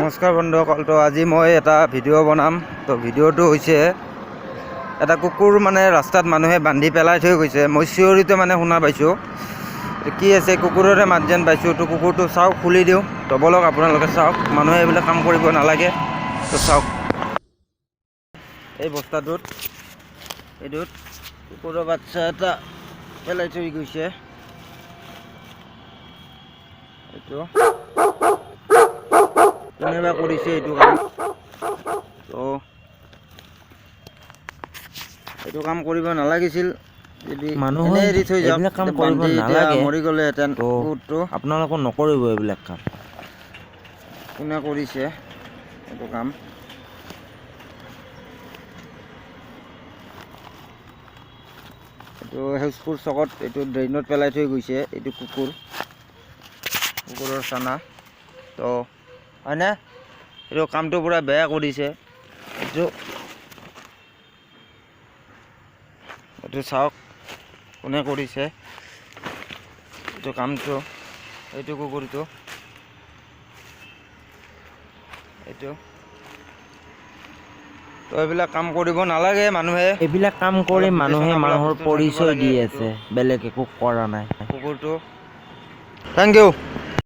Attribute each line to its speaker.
Speaker 1: নমস্কাৰ বন্ধুসকল, তো আজি মই এটা ভিডিঅ' বনাম। তো ভিডিঅ'টো হৈছে এটা কুকুৰ মানে ৰাস্তাত মানুহে বান্ধি পেলাই থৈ গৈছে। মই চিঞৰিতে মানে শুনা পাইছোঁ। কি আছে কুকুৰৰে মাত যেন পাইছোঁ। তো কুকুৰটো চাওক, খুলি দিওঁ। তো বলক আপোনালোকে চাওক, মানুহে এইবিলাক কাম কৰিব নালাগে। তো চাওক, এই বস্তাটোত এইটোত কুকুৰৰ বাচ্চা এটা পেলাই থৈ গৈছে। এইটো কোনেবা কৰিছে এইটো কাম। তো এইটো কাম কৰিব নালাগিছিল। যদি
Speaker 2: মানুহে
Speaker 1: এনেই এৰি থৈ যাওক,
Speaker 2: এইবিলাক কাম কৰিব
Speaker 1: বান্ধি এতিয়া
Speaker 2: নালাগে।
Speaker 1: মৰি গ'লেহেঁতেন
Speaker 2: তো
Speaker 1: কুকুৰটো।
Speaker 2: আপোনালোকে নকৰিব এইবিলাক কাম।
Speaker 1: কোনে কৰিছে এইটো কাম? এইটো হেউজপুৰ চকত এইটো ড্ৰেইনত পেলাই থৈ গৈছে। এইটো কুকুৰৰ চানা। তো হয়নে? এইটো কামটো পূৰা বেয়া কৰিছে। এইটো চাওক কোনে কৰিছে এইটো কামটো। এইটো কুকুৰটো, এইটো। তো এইবিলাক কাম কৰিব নালাগে মানুহে।
Speaker 2: এইবিলাক কাম কৰি
Speaker 1: অলপ
Speaker 2: মানুহে
Speaker 1: বিবেচনা বোলা
Speaker 2: মানুহৰ
Speaker 1: বস্তু থাকিব
Speaker 2: পৰিচয়
Speaker 1: লাগে।
Speaker 2: দি
Speaker 1: এইটো
Speaker 2: আছে, বেলেগ একো কৰা নাই।
Speaker 1: কুকুৰটো। Thank U.